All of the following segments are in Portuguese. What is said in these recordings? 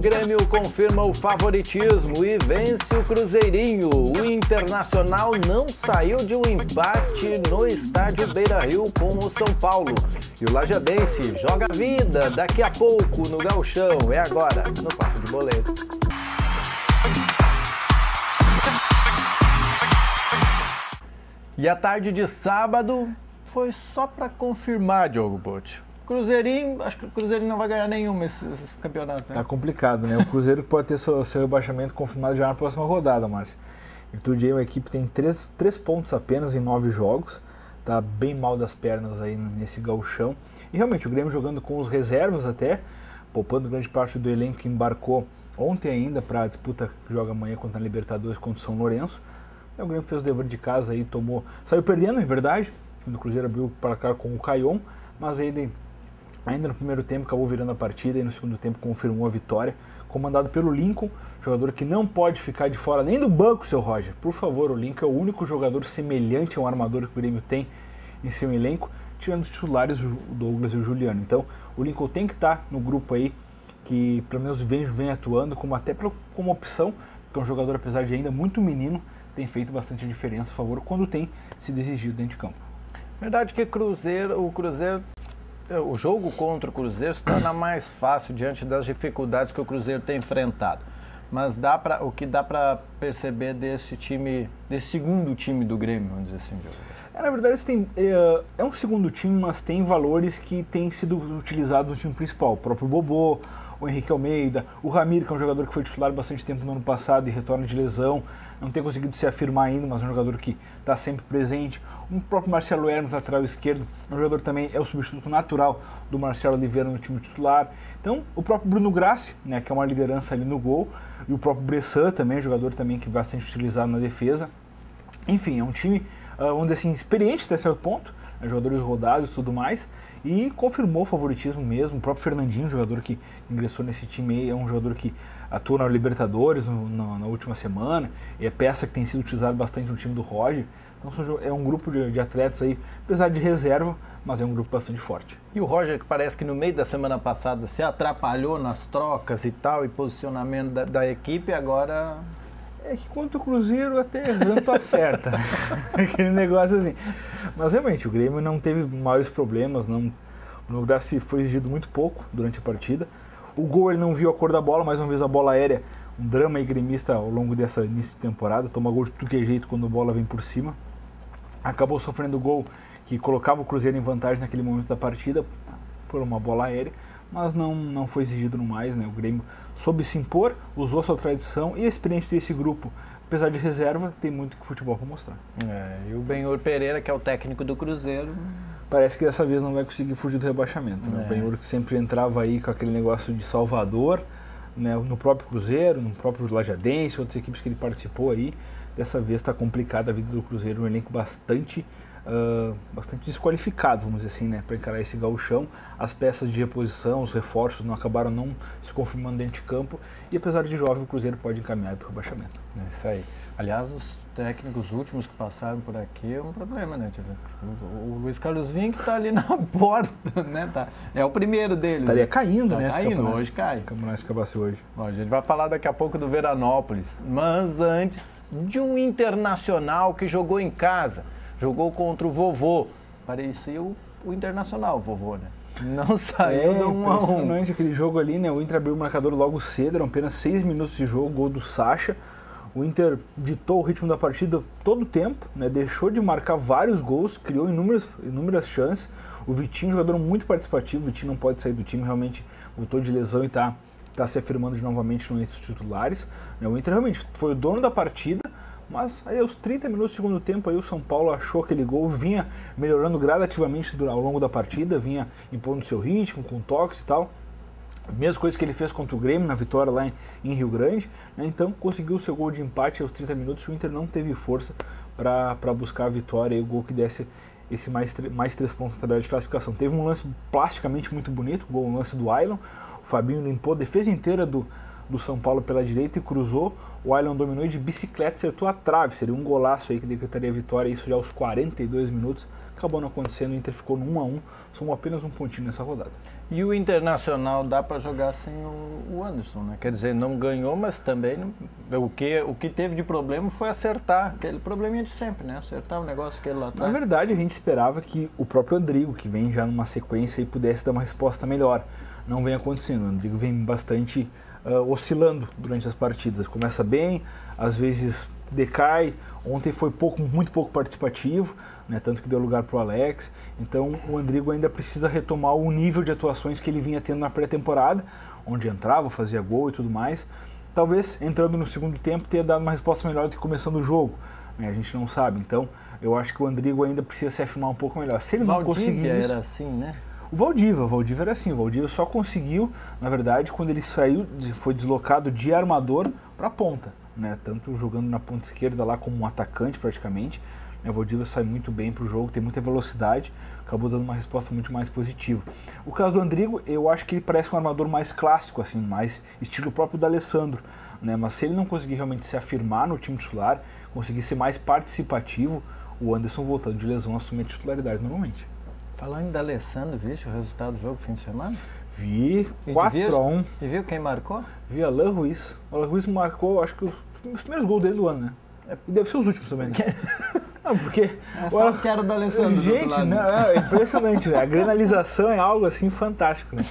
Grêmio confirma o favoritismo e vence o Cruzeirinho. O Internacional não saiu de um empate no estádio Beira-Rio com o São Paulo. E o Lajadense joga a vida daqui a pouco no Gauchão. É agora, no Papo de Boleiro. E a tarde de sábado foi só para confirmar, Diogo Botti. Cruzeirinho, acho que o Cruzeirinho não vai ganhar nenhum esse campeonato, né? Tá complicado, né? O Cruzeiro pode ter seu rebaixamento confirmado já na próxima rodada, Márcio. Em virtude aí, a equipe tem 3 pontos apenas em 9 jogos. Tá bem mal das pernas aí nesse gauchão. E realmente, o Grêmio jogando com os reservas até, poupando grande parte do elenco que embarcou ontem ainda para a disputa que joga amanhã contra a Libertadores contra o São Lourenço. O Grêmio fez o dever de casa aí, saiu perdendo, é verdade. O Cruzeiro abriu o placar com o Caion, mas ainda no primeiro tempo acabou virando a partida e no segundo tempo confirmou a vitória, comandado pelo Lincoln, jogador que não pode ficar de fora nem do banco, seu Roger. Por favor, o Lincoln é o único jogador semelhante a um armador que o Grêmio tem em seu elenco, tirando os titulares, o Douglas e o Juliano. Então, o Lincoln tem que estar no grupo aí, que pelo menos vem atuando como opção, porque é um jogador, apesar de ainda muito menino, tem feito bastante diferença a favor quando tem sido exigido dentro de campo. Verdade que o jogo contra o Cruzeiro se torna mais fácil diante das dificuldades que o Cruzeiro tem enfrentado. Mas o que dá para perceber desse segundo time do Grêmio, vamos dizer assim, Diogo? Na verdade, é um segundo time, mas tem valores que têm sido utilizados no time principal. O próprio Bobô, o Henrique Almeida, o Ramiro, que é um jogador que foi titular bastante tempo no ano passado e retorna de lesão, não tem conseguido se afirmar ainda, mas é um jogador que está sempre presente. O próprio Marcelo Hermes, lateral esquerdo, é um jogador que também é o substituto natural do Marcelo Oliveira no time titular. Então, o próprio Bruno Grassi, né, que é uma liderança ali no gol, e o próprio Bressan também, jogador também que vai ser utilizado na defesa. Enfim, é um time, vamos dizer assim, experiente até certo ponto, né, jogadores rodados e tudo mais, e confirmou o favoritismo mesmo. O próprio Fernandinho, jogador que ingressou nesse time aí, é um jogador que atua na Libertadores na última semana, e é peça que tem sido utilizada bastante no time do Roger. Então é um grupo de atletas aí, apesar de reserva, mas é um grupo bastante forte. E o Roger, que parece que no meio da semana passada se atrapalhou nas trocas e tal, e posicionamento da equipe, agora... É que contra o Cruzeiro até errando tá certa. Aquele negócio assim. Mas realmente, o Grêmio não teve maiores problemas, o Grassi foi exigido muito pouco durante a partida. O gol ele não viu a cor da bola, mais uma vez a bola aérea, um drama aí gremista ao longo dessa início de temporada, toma gol de tudo que é jeito quando a bola vem por cima. Acabou sofrendo o gol que colocava o Cruzeiro em vantagem naquele momento da partida por uma bola aérea, mas não foi exigido no mais, né? O Grêmio soube se impor, usou a sua tradição e a experiência desse grupo, apesar de reserva, tem muito que futebol para mostrar. E o Benhur Pereira, que é o técnico do Cruzeiro... Parece que dessa vez não vai conseguir fugir do rebaixamento. Né? O Benhur que sempre entrava aí com aquele negócio de Salvador, né? No próprio Cruzeiro, no próprio Lajadense, outras equipes que ele participou aí. Dessa vez está complicada a vida do Cruzeiro, um elenco bastante desqualificado, vamos dizer assim, né, para encarar esse gauchão. As peças de reposição, os reforços não acabaram não se confirmando dentro de campo, e apesar de jovem, o Cruzeiro pode encaminhar para o rebaixamento. É isso aí. Aliás, os técnicos últimos que passaram por aqui é um problema, né? O Luiz Carlos Vinck está ali na porta, né? É o primeiro dele. Estaria caindo, né? Caindo, hoje cai. O campeonato acabasse hoje. Bom, a gente vai falar daqui a pouco do Veranópolis, mas antes de um Internacional que jogou em casa. Jogou contra o Vovô. Parecia o Internacional, o Vovô, né? Não saiu do 1-1. Impressionante aquele jogo ali, né? O Inter abriu o marcador logo cedo, eram apenas 6 minutos de jogo, gol do Sacha. O Inter ditou o ritmo da partida todo o tempo, né? Deixou de marcar vários gols, criou inúmeras chances. O Vitinho, jogador muito participativo, o Vitinho não pode sair do time, realmente voltou de lesão e está se afirmando novamente no entre os titulares. O Inter realmente foi o dono da partida, mas aí aos 30 minutos do segundo tempo aí o São Paulo achou aquele gol, vinha melhorando gradativamente ao longo da partida, vinha impondo seu ritmo, com toques e tal. Mesma coisa que ele fez contra o Grêmio na vitória lá em Rio Grande, né? Então conseguiu o seu gol de empate aos 30 minutos, o Inter não teve força para buscar a vitória e o gol que desse esse mais 3 pontos na tabela de classificação. Teve um lance plasticamente muito bonito, um lance do Ailon, o Fabinho limpou a defesa inteira do do São Paulo pela direita e cruzou. O Ayllon dominou e de bicicleta acertou a trave. Seria um golaço aí que decretaria a vitória, isso já aos 42 minutos. Acabou não acontecendo, o Inter ficou no 1-1, somou apenas um pontinho nessa rodada. E o Internacional dá para jogar sem o Anderson, né? Quer dizer, não ganhou, mas também o que teve de problema foi acertar, aquele probleminha de sempre, né? Acertar o negócio aquele lá atrás. Na verdade, a gente esperava que o próprio Andrigo, que vem já numa sequência, e pudesse dar uma resposta melhor. Não vem acontecendo, o Andrigo vem bastante oscilando durante as partidas. Começa bem, às vezes decai. Ontem foi muito pouco participativo, né, tanto que deu lugar para o Alex. Então o Andrigo ainda precisa retomar o nível de atuações que ele vinha tendo na pré-temporada, onde entrava, fazia gol e tudo mais. Talvez, entrando no segundo tempo, tenha dado uma resposta melhor do que começando o jogo. Né, a gente não sabe. Então eu acho que o Andrigo ainda precisa se afirmar um pouco melhor. Se ele não conseguir isso, era assim, né? O Valdívia era assim, o Valdívia só conseguiu, na verdade, quando ele saiu, foi deslocado de armador para ponta, né? Tanto jogando na ponta esquerda lá como um atacante praticamente, né? O Valdívia sai muito bem para o jogo, tem muita velocidade, acabou dando uma resposta muito mais positiva. O caso do Andrigo, eu acho que ele parece um armador mais clássico, assim, mais estilo próprio do Alessandro, né? Mas se ele não conseguir realmente se afirmar no time titular, conseguir ser mais participativo, o Anderson voltando de lesão assume a titularidade normalmente. Falando da Alessandro, viste o resultado do jogo fim de semana? Vi 4-1. E viu quem marcou? Vi Alain Ruiz. O Alain Ruiz marcou, acho que os primeiros gols dele do ano, né? E deve ser os últimos também, né? Não, porque... só o que era do Alessandro. Gente, é impressionante, né? A granalização é algo assim fantástico, né?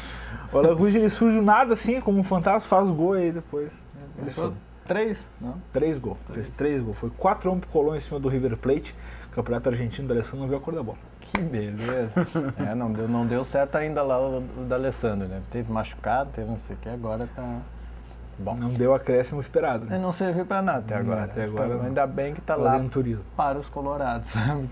O Alain Ruiz, ele surge do nada assim, como um fantasma, faz o gol e aí depois... Ele foi 3? Não? 3 gols. Fez 3 gols. Foi 4-1 pro Colón em cima do River Plate. O campeonato argentino do Alessandro não viu a cor da bola. Que beleza. Não deu certo ainda lá o da Alessandro, né? Teve machucado, teve não sei o que, agora tá... Bom. Não deu o acréscimo esperado, né? Não serviu pra nada até agora. Até agora então, ainda bem que tá lá turismo para os colorados, sabe?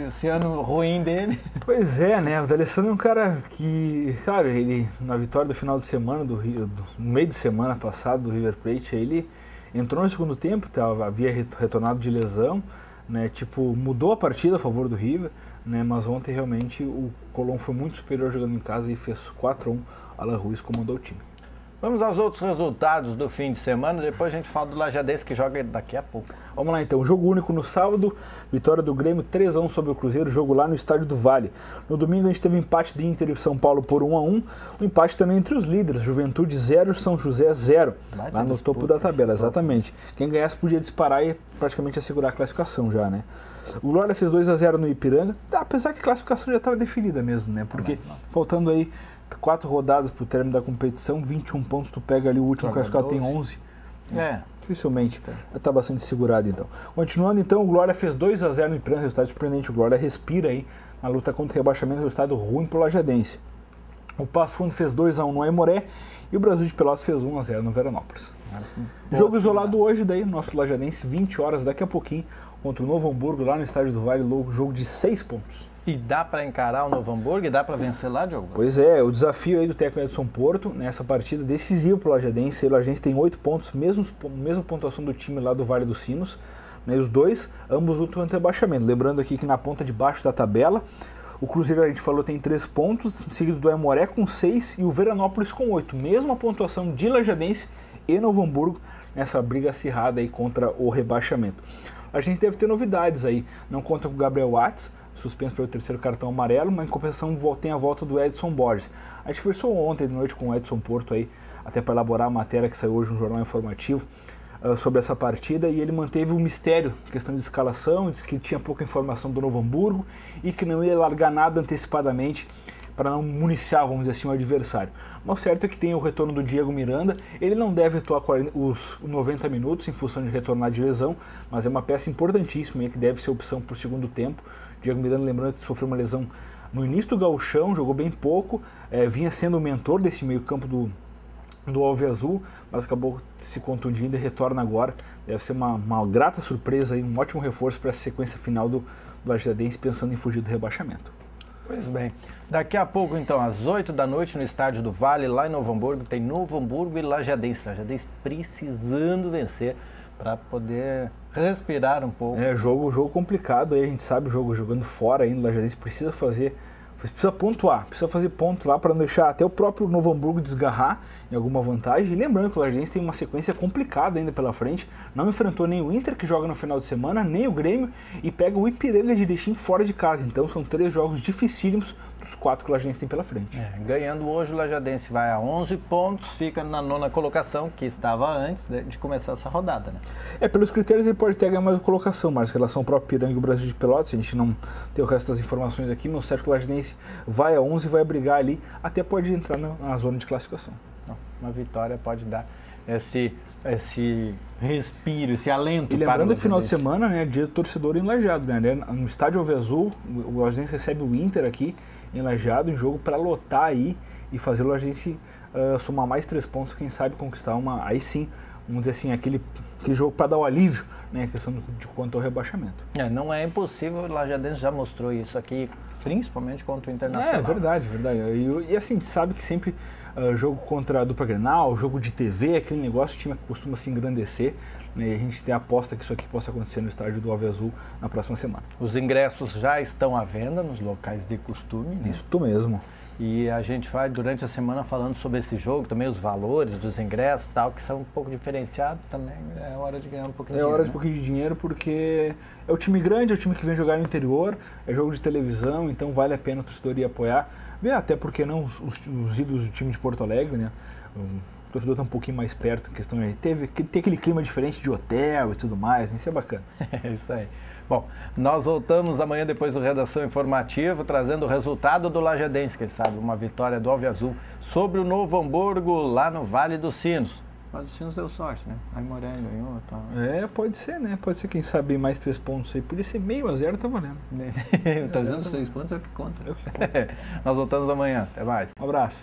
Esse ano ruim dele... Pois é, né? O D'Alessandro é um cara que, claro, ele na vitória do final de semana, no meio de semana passado do River Plate, ele entrou no segundo tempo, havia retornado de lesão, né? Tipo, mudou a partida a favor do River, né? Mas ontem realmente o Colón foi muito superior jogando em casa e fez 4-1. Alain Ruiz comandou o time. Vamos aos outros resultados do fim de semana, depois a gente fala do Lajadense que joga daqui a pouco. Vamos lá então, jogo único no sábado, vitória do Grêmio 3-1 sobre o Cruzeiro, jogo lá no Estádio do Vale. No domingo a gente teve empate de Inter e São Paulo por 1-1, o empate também entre os líderes, Juventude 0, São José 0, lá no topo da tabela, exatamente. Quem ganhasse podia disparar e praticamente assegurar a classificação já, né? O Glória fez 2-0 no Ipiranga, apesar que a classificação já estava definida mesmo, né? Porque faltando aí 4 rodadas para o término da competição, 21 pontos, tu pega ali o último classificado tem 11. Dificilmente. Já está bastante segurado então. Continuando então, o Glória fez 2-0 no Ipiranga, resultado surpreendente. O Glória respira aí na luta contra o rebaixamento, resultado ruim para o Lajadense. O Passo Fundo fez 2-1 no Aimoré e o Brasil de Pelotas fez 1-0 no Veranópolis. Jogo isolado hoje daí, nosso Lajadense, 20 horas daqui a pouquinho, contra o Novo Hamburgo, lá no Estádio do Vale, jogo de 6 pontos. E dá para encarar o Novo Hamburgo e dá para vencer lá, Diogo? Pois é, o desafio aí do técnico Edson Porto, nessa partida decisiva para o Lajadense. O Lajadense tem 8 pontos, mesma pontuação do time lá do Vale dos Sinos. Né, os dois, ambos lutam contra o rebaixamento. Lembrando aqui que na ponta de baixo da tabela, o Cruzeiro, a gente falou, tem 3 pontos, seguido do Aimoré com 6 e o Veranópolis com 8. Mesma pontuação de Lajadense e Novo Hamburgo nessa briga acirrada aí contra o rebaixamento. A gente deve ter novidades aí, não conta com o Gabriel Watts, suspenso pelo 3º cartão amarelo, mas em compensação tem a volta do Edson Borges. A gente conversou ontem de noite com o Edson Porto aí, até para elaborar a matéria que saiu hoje no Jornal Informativo sobre essa partida, e ele manteve o mistério, questão de escalação, disse que tinha pouca informação do Novo Hamburgo e que não ia largar nada antecipadamente para não municiar, vamos dizer assim, o adversário. Mas o certo é que tem o retorno do Diego Miranda, ele não deve atuar os 90 minutos em função de retornar de lesão, mas é uma peça importantíssima que deve ser opção para o segundo tempo. Diego Miranda, lembrando que sofreu uma lesão no início do gauchão, jogou bem pouco, vinha sendo o mentor desse meio campo do Alviazul, mas acabou se contundindo e retorna agora. Deve ser uma grata surpresa e um ótimo reforço para essa sequência final do Lajadense, pensando em fugir do rebaixamento. Pois bem, daqui a pouco então, às 8 da noite no Estádio do Vale, lá em Novo Hamburgo, tem Novo Hamburgo e Lajadense. Lajadense precisando vencer para poder respirar um pouco. Jogo complicado, aí a gente sabe, jogando fora ainda, o Lajadense precisa pontuar, precisa fazer ponto lá para não deixar até o próprio Novo Hamburgo desgarrar em alguma vantagem. E lembrando que o Lajadense tem uma sequência complicada ainda pela frente. Não enfrentou nem o Inter, que joga no final de semana, nem o Grêmio, e pega o Ipiranga de Erechim fora de casa. Então são 3 jogos dificílimos dos 4 que o Lajadense tem pela frente. Ganhando hoje, o Lajadense vai a 11 pontos, fica na 9ª colocação, que estava antes de começar essa rodada, né? Pelos critérios ele pode ter ganho mais colocação, mas em relação ao próprio Ipiranga e o Brasil de Pelotas, a gente não tem o resto das informações aqui, mas o certo que o Lajadense vai a 11 e vai brigar ali, até pode entrar na zona de classificação. Uma vitória pode dar esse respiro, esse alento. E lembrando que final de semana, né, dia do torcedor em Lajeado, né? No estádio Alviazul, o Lajadense recebe o Inter aqui em Lajeado, em jogo para lotar aí e fazer o Lajadense somar mais 3 pontos, quem sabe conquistar aí sim, vamos dizer assim, aquele jogo para dar o alívio, né, a questão de quanto ao rebaixamento. Não é impossível, o Lajadense já mostrou isso aqui, principalmente contra o Internacional. É verdade. E assim, a gente sabe que sempre jogo contra a dupla Grenal, jogo de TV, aquele negócio, o time costuma se engrandecer, né, e a gente tem a aposta que isso aqui possa acontecer no estádio do Alviazul na próxima semana. Os ingressos já estão à venda nos locais de costume. Né? Isso mesmo. E a gente vai durante a semana falando sobre esse jogo, também os valores dos ingressos e tal, que são um pouco diferenciados também. É hora de ganhar um pouquinho de dinheiro. É hora de um pouquinho de dinheiro porque é o time grande, é o time que vem jogar no interior, é jogo de televisão, então vale a pena o torcedor ir apoiar. Até porque não os ídolos do time de Porto Alegre, né? O torcedor está um pouquinho mais perto, a questão é ter aquele clima diferente de hotel e tudo mais, isso é bacana. É isso aí. Bom, nós voltamos amanhã depois do Redação Informativa, trazendo o resultado do Lajadense, quem sabe, uma vitória do Alviazul sobre o Novo Hamburgo, lá no Vale dos Sinos. O Vale dos Sinos deu sorte, né? Aí Moreno ganhou e tal. Pode ser, né? Pode ser, quem sabe, mais 3 pontos aí. Podia ser meio a 0, tá valendo. Trazendo os 3 pontos é o que conta. Nós voltamos amanhã. Até mais. Um abraço.